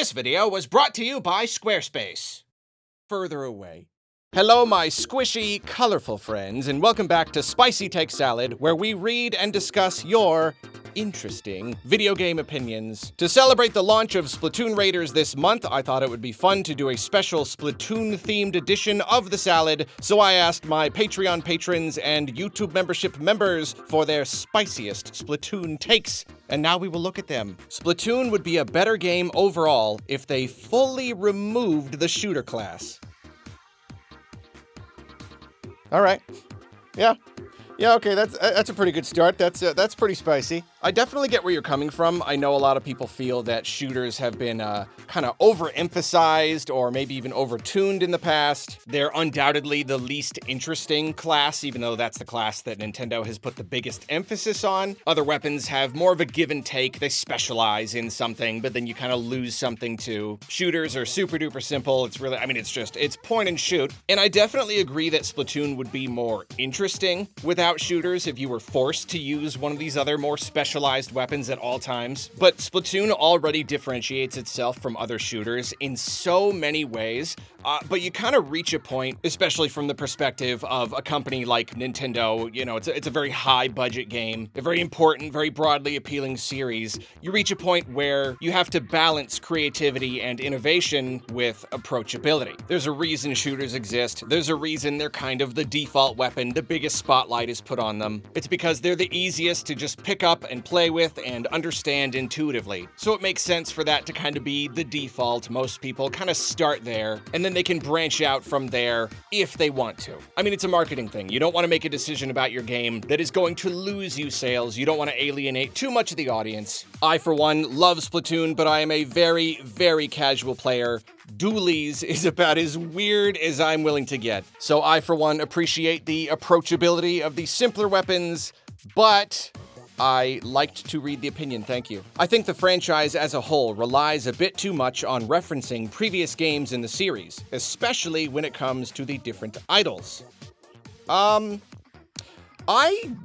This video was brought to you by Squarespace. Further away. Hello, my squishy, colorful friends, and welcome back to Spicy Take Salad, where we read and discuss your interesting video game opinions. To celebrate the launch of Splatoon Raiders this month, I thought it would be fun to do a special Splatoon-themed edition of the salad, so I asked my Patreon patrons and YouTube membership members for their spiciest Splatoon takes, and now we will look at them. Splatoon would be a better game overall if they fully removed the shooter class. All right. Yeah, okay, that's a pretty good start. That's pretty spicy. I definitely get where you're coming from. I know a lot of people feel that shooters have been kind of overemphasized or maybe even overtuned in the past. They're undoubtedly the least interesting class, even though that's the class that Nintendo has put the biggest emphasis on. Other weapons have more of a give and take. They specialize in something, but then you kind of lose something too. Shooters are super duper simple. It's really, it's point and shoot. And I definitely agree that Splatoon would be more interesting without shooters if you were forced to use one of these other more specialized weapons at all times. But Splatoon already differentiates itself from other shooters in so many ways. But you kind of reach a point, especially from the perspective of a company like Nintendo, you know, it's a very high budget game, a very important, very broadly appealing series. You reach a point where you have to balance creativity and innovation with approachability. There's a reason shooters exist. There's a reason they're kind of the default weapon. The biggest spotlight is put on them. It's because they're the easiest to just pick up and play with and understand intuitively. So it makes sense for that to kind of be the default. Most people kind of start there, and then they can branch out from there if they want to. I mean, it's a marketing thing. You don't want to make a decision about your game that is going to lose you sales. You don't want to alienate too much of the audience. I, for one, love Splatoon, but I am a very, very casual player. Dualies is about as weird as I'm willing to get. So I, for one, appreciate the approachability of the simpler weapons, but I liked to read the opinion, thank you. I think the franchise as a whole relies a bit too much on referencing previous games in the series, especially when it comes to the different idols. I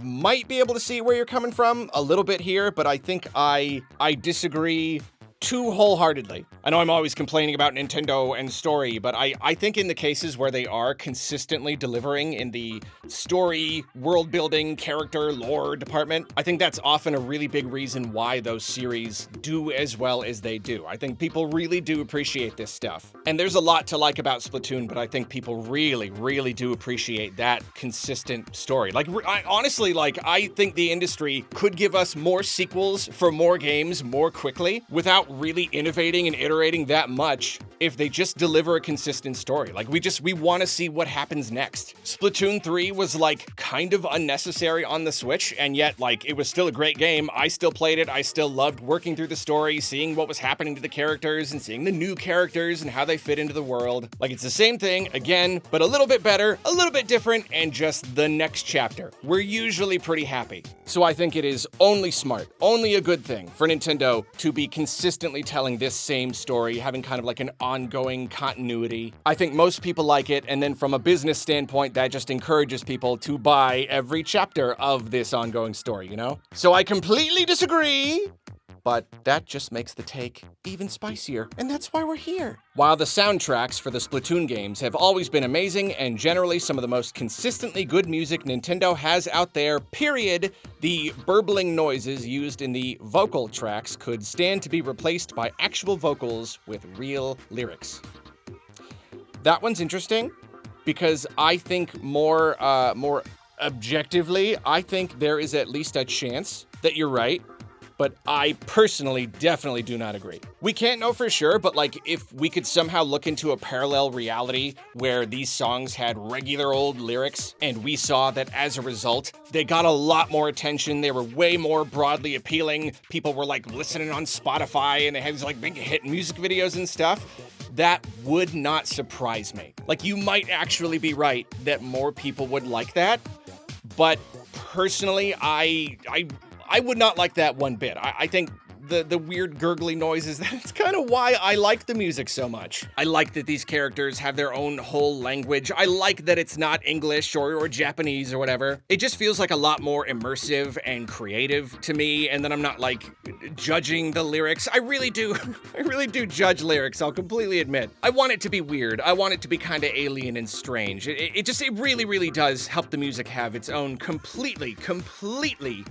might be able to see where you're coming from a little bit here, but I think I disagree too wholeheartedly. I know I'm always complaining about Nintendo and story, but I think in the cases where they are consistently delivering in the story, world building, character, lore department, I think that's often a really big reason why those series do as well as they do. I think people really do appreciate this stuff. And there's a lot to like about Splatoon, but I think people really, really do appreciate that consistent story. I think the industry could give us more sequels for more games more quickly without really innovating and iterating that much if they just deliver a consistent story. Like, we want to see what happens next. Splatoon 3 was kind of unnecessary on the Switch, and yet it was still a great game. I still played it. I still loved working through the story, seeing what was happening to the characters and seeing the new characters and how they fit into the world. It's the same thing again, but a little bit better, a little bit different, and just the next chapter. We're usually pretty happy. So I think it is only smart, only a good thing for Nintendo to be consistently telling this same story, having kind of an ongoing continuity. I think most people like it, and then from a business standpoint, that just encourages people to buy every chapter of this ongoing story, you know? So I completely disagree, but that just makes the take even spicier, and that's why we're here. While the soundtracks for the Splatoon games have always been amazing and generally some of the most consistently good music Nintendo has out there, period, the burbling noises used in the vocal tracks could stand to be replaced by actual vocals with real lyrics. That one's interesting because I think more objectively, I think there is at least a chance that you're right. But I personally definitely do not agree. We can't know for sure, but if we could somehow look into a parallel reality where these songs had regular old lyrics and we saw that as a result, they got a lot more attention, they were way more broadly appealing, people were listening on Spotify and they had these big hit music videos and stuff, that would not surprise me. You might actually be right that more people would like that, but personally, I would not like that one bit. I think the weird gurgly noises. That's kind of why I like the music so much. I like that these characters have their own whole language. I like that it's not English or Japanese or whatever. It just feels like a lot more immersive and creative to me, and then I'm not like judging the lyrics. I really do judge lyrics, I'll completely admit. I want it to be weird. I want it to be kind of alien and strange. It really does help the music have its own completely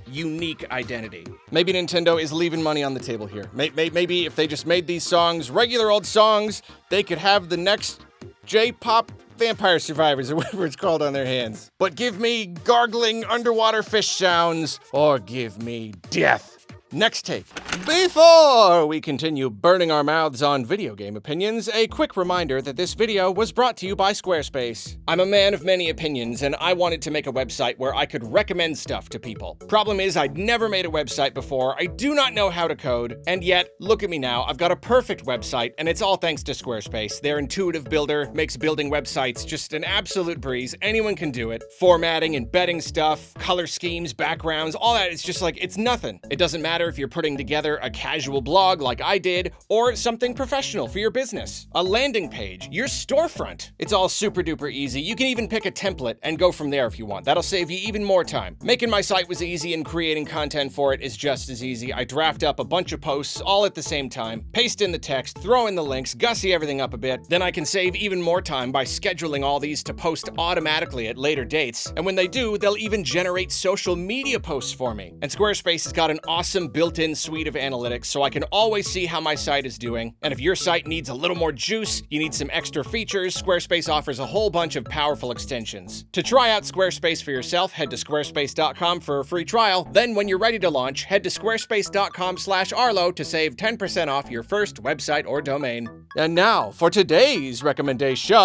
unique identity. Maybe Nintendo is leaving money on the table here. Maybe if they just made these songs regular old songs, they could have the next J-pop Vampire Survivors or whatever it's called on their hands. But give me gargling underwater fish sounds or give me death. Next take. Before we continue burning our mouths on video game opinions, a quick reminder that this video was brought to you by Squarespace. I'm a man of many opinions, and I wanted to make a website where I could recommend stuff to people. Problem is, I'd never made a website before, I do not know how to code, and yet, look at me now, I've got a perfect website, and it's all thanks to Squarespace. Their intuitive builder makes building websites just an absolute breeze. Anyone can do it. Formatting, embedding stuff, color schemes, backgrounds, all that, it's just like, it's nothing. It doesn't matter if you're putting together a casual blog like I did, or something professional for your business, a landing page, your storefront. It's all super duper easy. You can even pick a template and go from there if you want. That'll save you even more time. Making my site was easy, and creating content for it is just as easy. I draft up a bunch of posts all at the same time, paste in the text, throw in the links, gussy everything up a bit. Then I can save even more time by scheduling all these to post automatically at later dates. And when they do, they'll even generate social media posts for me. And Squarespace has got an awesome built-in suite of analytics, so I can always see how my site is doing. And if your site needs a little more juice, you need some extra features, Squarespace offers a whole bunch of powerful extensions. To try out Squarespace for yourself, head to squarespace.com for a free trial. Then when you're ready to launch, head to squarespace.com/Arlo to save 10% off your first website or domain. And now for today's recommendation.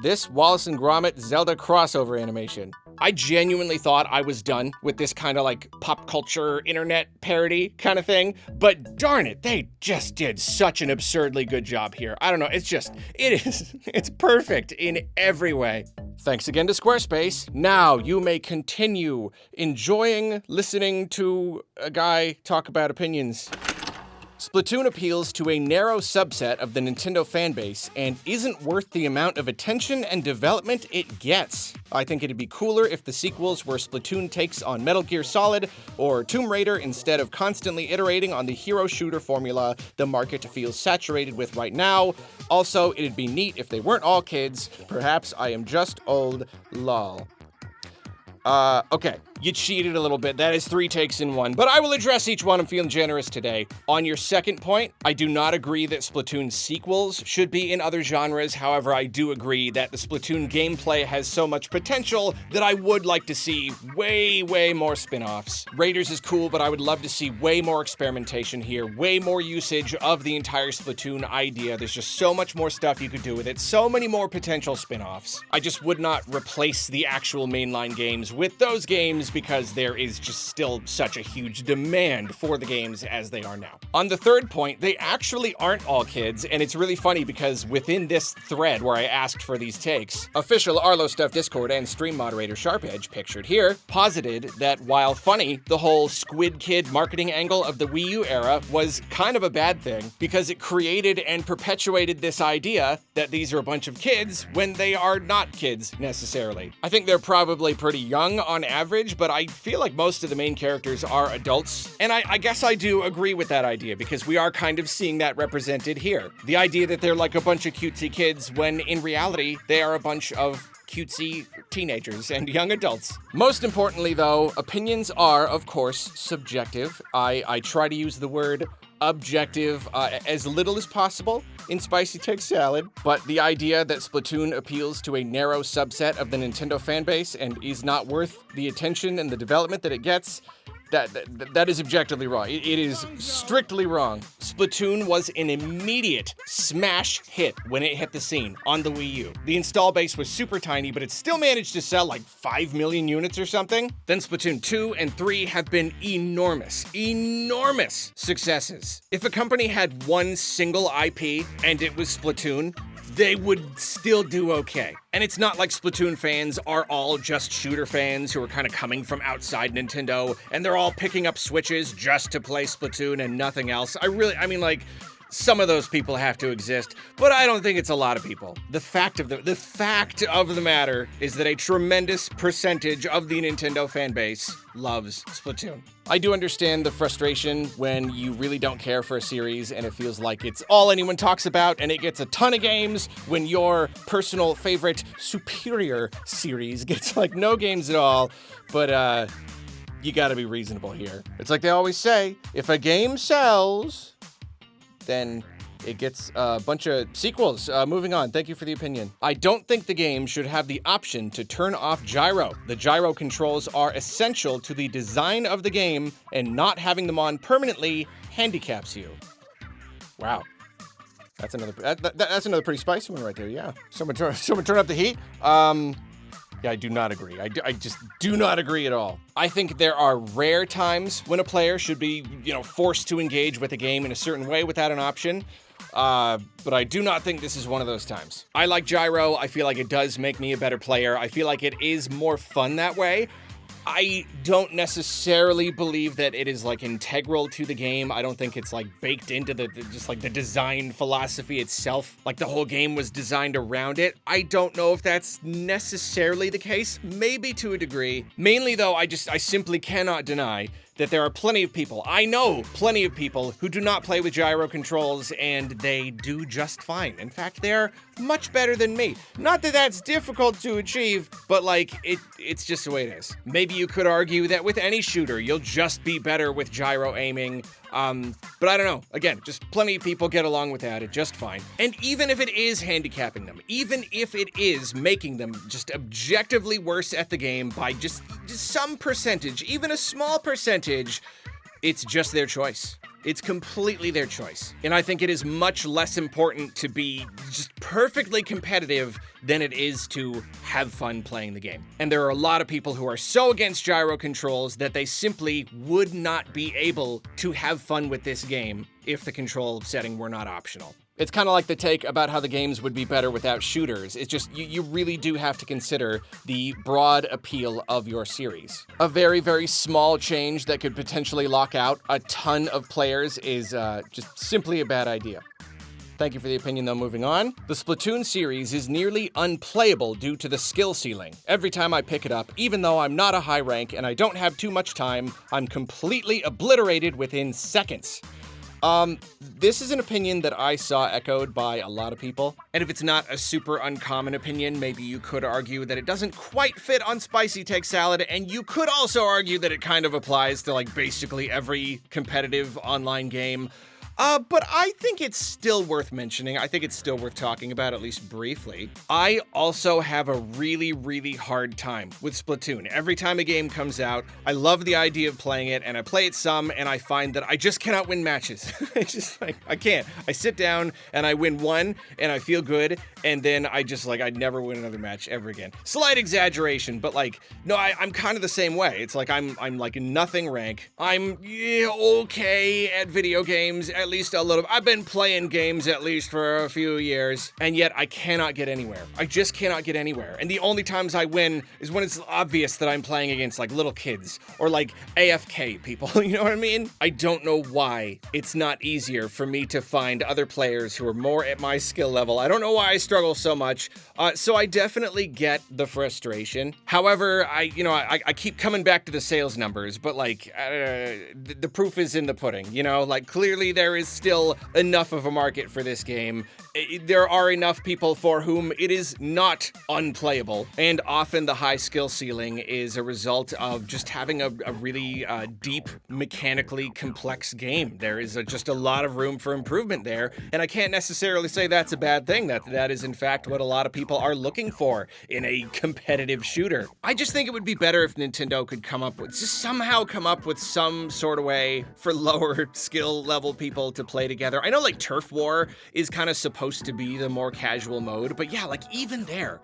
This Wallace and Gromit Zelda crossover animation. I genuinely thought I was done with this kind of like pop culture internet parody kind of thing, but darn it, they just did such an absurdly good job here. I don't know, it's perfect in every way. Thanks again to Squarespace. Now you may continue enjoying listening to a guy talk about opinions. Splatoon appeals to a narrow subset of the Nintendo fanbase and isn't worth the amount of attention and development it gets. I think it'd be cooler if the sequels were Splatoon takes on Metal Gear Solid or Tomb Raider instead of constantly iterating on the hero shooter formula the market feels saturated with right now. Also, it'd be neat if they weren't all kids. Perhaps I am just old, lol. Okay, you cheated a little bit. That is 3 takes in 1, but I will address each one. I'm feeling generous today. On your second point, I do not agree that Splatoon sequels should be in other genres. However, I do agree that the Splatoon gameplay has so much potential that I would like to see way more spin-offs. Raiders is cool, but I would love to see way more experimentation here, way more usage of the entire Splatoon idea. There's just so much more stuff you could do with it, so many more potential spin-offs. I just would not replace the actual mainline games with those games because there is just still such a huge demand for the games as they are now. On the third point, they actually aren't all kids, and it's really funny because within this thread where I asked for these takes, official Arlo Stuff Discord and stream moderator Sharpedge, pictured here, posited that while funny, the whole Squid Kid marketing angle of the Wii U era was kind of a bad thing because it created and perpetuated this idea that these are a bunch of kids when they are not kids necessarily. I think they're probably pretty young on average, but I feel like most of the main characters are adults, and I guess I do agree with that idea because we are kind of seeing that represented here. The idea that they're like a bunch of cutesy kids when in reality they are a bunch of cutesy teenagers and young adults. Most importantly though, opinions are of course subjective. I try to use the word objective as little as possible in Spicy Take Salad, but the idea that Splatoon appeals to a narrow subset of the Nintendo fanbase and is not worth the attention and the development that it gets, that is objectively wrong. It is strictly wrong. Splatoon was an immediate smash hit when it hit the scene on the Wii U. The install base was super tiny, but it still managed to sell like 5 million units or something. Then Splatoon 2 and 3 have been enormous successes. If a company had one single IP and it was Splatoon, they would still do okay. And it's not like Splatoon fans are all just shooter fans who are kind of coming from outside Nintendo, and they're all picking up Switches just to play Splatoon and nothing else. I mean, like, some of those people have to exist, but I don't think it's a lot of people. The fact of the matter is that a tremendous percentage of the Nintendo fan base loves Splatoon. I do understand the frustration when you really don't care for a series and it feels like it's all anyone talks about and it gets a ton of games when your personal favorite superior series gets like no games at all, but you gotta be reasonable here. It's like they always say, if a game sells, then it gets a bunch of sequels. Moving on, thank you for the opinion. I don't think the game should have the option to turn off gyro. The gyro controls are essential to the design of the game, and not having them on permanently handicaps you. Wow. That's another pretty spicy one right there, yeah. Someone turn up the heat? Yeah, I do not agree. I just do not agree at all. I think there are rare times when a player should be, forced to engage with a game in a certain way without an option. But I do not think this is one of those times. I like gyro. I feel like it does make me a better player. I feel like it is more fun that way. I don't necessarily believe that it is like integral to the game. I don't think it's like baked into the design philosophy itself. Like the whole game was designed around it. I don't know if that's necessarily the case. Maybe to a degree. Mainly though, I simply cannot deny that there are plenty of people, I know plenty of people who do not play with gyro controls and they do just fine. In fact, they're much better than me. Not that that's difficult to achieve, but like, it's just the way it is. Maybe you could argue that with any shooter, you'll just be better with gyro aiming. But I don't know. Again, just plenty of people get along without it just fine. And even if it is handicapping them, even if it is making them just objectively worse at the game by just some percentage, even a small percentage, it's just their choice. It's completely their choice. And I think it is much less important to be just perfectly competitive than it is to have fun playing the game. And there are a lot of people who are so against gyro controls that they simply would not be able to have fun with this game if the control setting were not optional. It's kind of like the take about how the games would be better without shooters. It's just, you really do have to consider the broad appeal of your series. A very, very small change that could potentially lock out a ton of players is just simply a bad idea. Thank you for the opinion, though. Moving on. The Splatoon series is nearly unplayable due to the skill ceiling. Every time I pick it up, even though I'm not a high rank and I don't have too much time, I'm completely obliterated within seconds. This is an opinion that I saw echoed by a lot of people. And if it's not a super uncommon opinion, maybe you could argue that it doesn't quite fit on Spicy Take Salad, and you could also argue that it kind of applies to like basically every competitive online game. But I think it's still worth mentioning. I think it's still worth talking about, at least briefly. I also have a really, really hard time with Splatoon. Every time a game comes out, I love the idea of playing it, and I play it some, and I find that I just cannot win matches. It's just like, I can't. I sit down, and I win one, and I feel good, and then I'd never win another match ever again. Slight exaggeration, but like, no, I'm kind of the same way. It's like, I'm like nothing rank. I'm okay at video games, at least a little. I've been playing games at least for a few years, and yet I cannot get anywhere. I just cannot get anywhere. And the only times I win is when it's obvious that I'm playing against like little kids or like AFK people. You know what I mean? I don't know why it's not easier for me to find other players who are more at my skill level. I don't know why I struggle so much. So I definitely get the frustration. However, I keep coming back to the sales numbers, but like the proof is in the pudding. Like clearly there is still enough of a market for this game. There are enough people for whom it is not unplayable, and often the high skill ceiling is a result of just having a really deep, mechanically complex game. There is just a lot of room for improvement there, and I can't necessarily say that's a bad thing. That is in fact what a lot of people are looking for in a competitive shooter. I just think it would be better if Nintendo could somehow come up with some sort of way for lower skill level people people to play together. I know like Turf War is kind of supposed to be the more casual mode, but yeah, like even there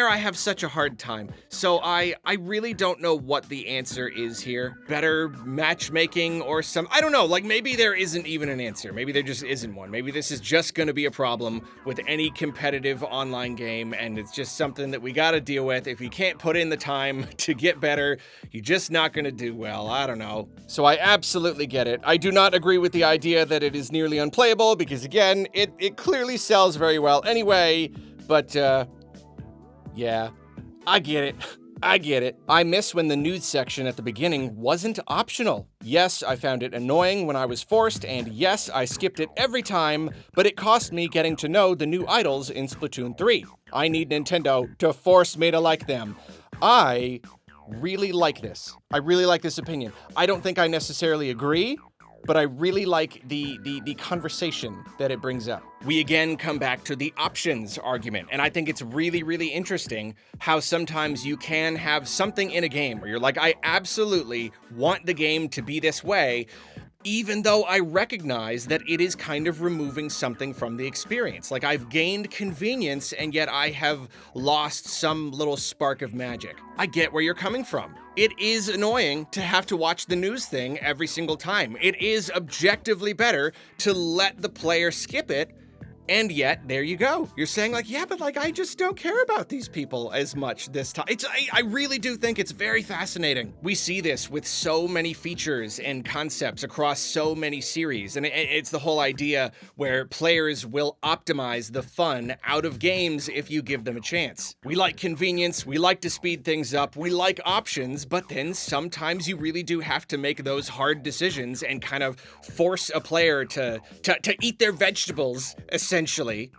I have such a hard time. So I really don't know what the answer is here. Better matchmaking or I don't know, like maybe there isn't even an answer. Maybe there just isn't one. Maybe this is just gonna be a problem with any competitive online game, and it's just something that we gotta deal with. If you can't put in the time to get better, you're just not gonna do well. I don't know. So I absolutely get it. I do not agree with the idea that it is nearly unplayable, because again, it clearly sells very well anyway, but yeah, I get it. I get it. I miss when the news section at the beginning wasn't optional. Yes, I found it annoying when I was forced, and yes, I skipped it every time, but it cost me getting to know the new idols in Splatoon 3. I need Nintendo to force me to like them. I really like this. I really like this opinion. I don't think I necessarily agree, but I really like the conversation that it brings up. We again come back to the options argument, and I think it's really, really interesting how sometimes you can have something in a game where you're like, I absolutely want the game to be this way, even though I recognize that it is kind of removing something from the experience. Like, I've gained convenience, and yet I have lost some little spark of magic. I get where you're coming from. It is annoying to have to watch the news thing every single time. It is objectively better to let the player skip it. And yet, there you go. You're saying like, yeah, but like, I just don't care about these people as much this time. I really do think it's very fascinating. We see this with so many features and concepts across so many series. And it's the whole idea where players will optimize the fun out of games if you give them a chance. We like convenience. We like to speed things up. We like options, but then sometimes you really do have to make those hard decisions and kind of force a player to eat their vegetables, essentially,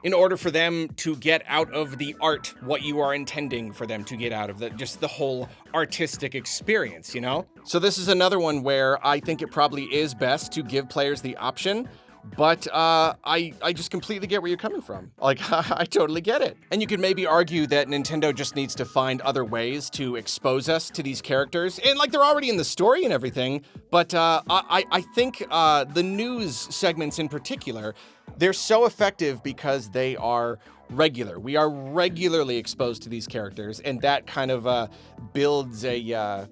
in order for them to get out of the art what you are intending for them to get out of just the whole artistic experience, you know? So this is another one where I think it probably is best to give players the option, but I just completely get where you're coming from. Like, I totally get it. And you could maybe argue that Nintendo just needs to find other ways to expose us to these characters. And like, they're already in the story and everything, but I think the news segments in particular, they're so effective because they are regular. We are regularly exposed to these characters, and that kind of builds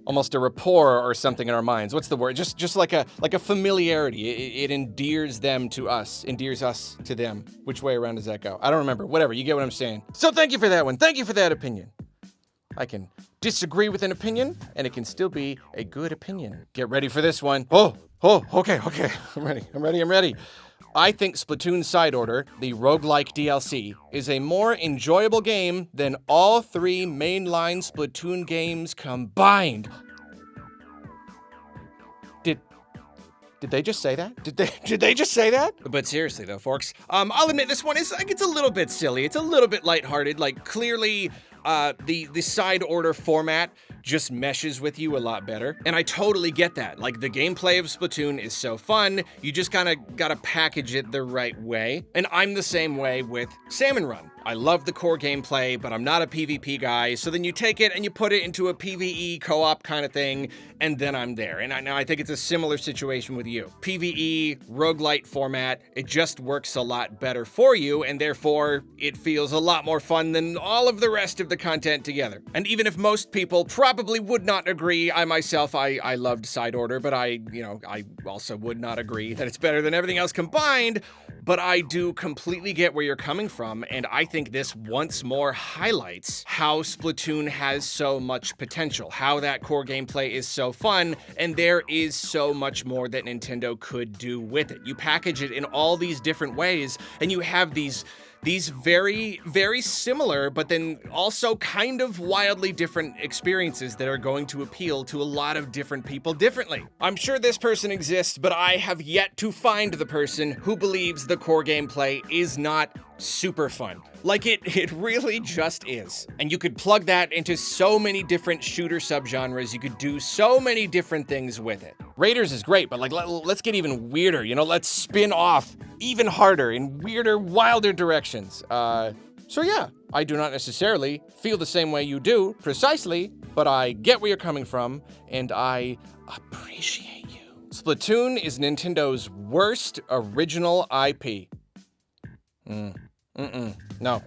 almost a rapport or something in our minds. What's the word? Just like a familiarity. It endears us to them. Which way around does that go? I don't remember. Whatever. You get what I'm saying. So thank you for that one. Thank you for that opinion. I can disagree with an opinion, and it can still be a good opinion. Get ready for this one. Oh, okay. I'm ready. I think Splatoon Side Order, the roguelike DLC, is a more enjoyable game than all three mainline Splatoon games combined. Did they just say that? Did they just say that? But seriously though, folks, I'll admit this one is like, it's a little bit silly. It's a little bit lighthearted. Like, clearly, the side order format just meshes with you a lot better. And I totally get that. Like, the gameplay of Splatoon is so fun, you just kinda gotta package it the right way. And I'm the same way with Salmon Run. I love the core gameplay, but I'm not a PvP guy, so then you take it and you put it into a PvE co-op kind of thing, and then I'm there. And I think it's a similar situation with you. PvE, roguelite format, it just works a lot better for you, and therefore it feels a lot more fun than all of the rest of the content together. And even if most people probably would not agree, I myself, I loved Side Order, but I also would not agree that it's better than everything else combined, but I do completely get where you're coming from, and I think this once more highlights how Splatoon has so much potential, how that core gameplay is so fun, and there is so much more that Nintendo could do with it. You package it in all these different ways, and you have these very, very similar, but then also kind of wildly different experiences that are going to appeal to a lot of different people differently. I'm sure this person exists, but I have yet to find the person who believes the core gameplay is not super fun. Like, it really just is. And you could plug that into so many different shooter subgenres. You could do so many different things with it. Raiders is great, but like, let's get even weirder, you know? Let's spin off even harder in weirder, wilder directions. So yeah, I do not necessarily feel the same way you do, precisely, but I get where you're coming from, and I appreciate you. Splatoon is Nintendo's worst original IP. No.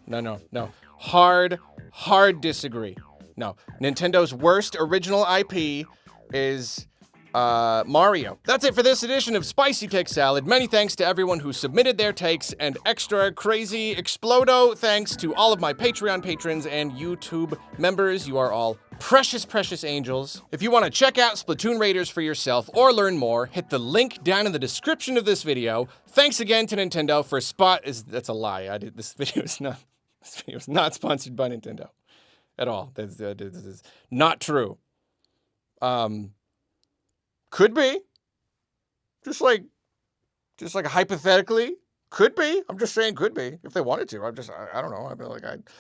Hard disagree. No. Nintendo's worst original IP is Mario. That's it for this edition of Spicy Take Salad. Many thanks to everyone who submitted their takes, and extra crazy explodo thanks to all of my Patreon patrons and YouTube members. You are all precious, precious angels. If you want to check out Splatoon Raiders for yourself or learn more, hit the link down in the description of this video. Thanks again to Nintendo for that's a lie. This video is not sponsored by Nintendo at all. This is not true. Could be. Just like hypothetically, could be. I'm just saying could be. If they wanted to. I don't know.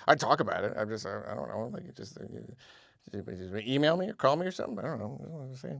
I'd talk about it. I don't know. Like, just email me or call me or something. I don't know. That's what I'm saying.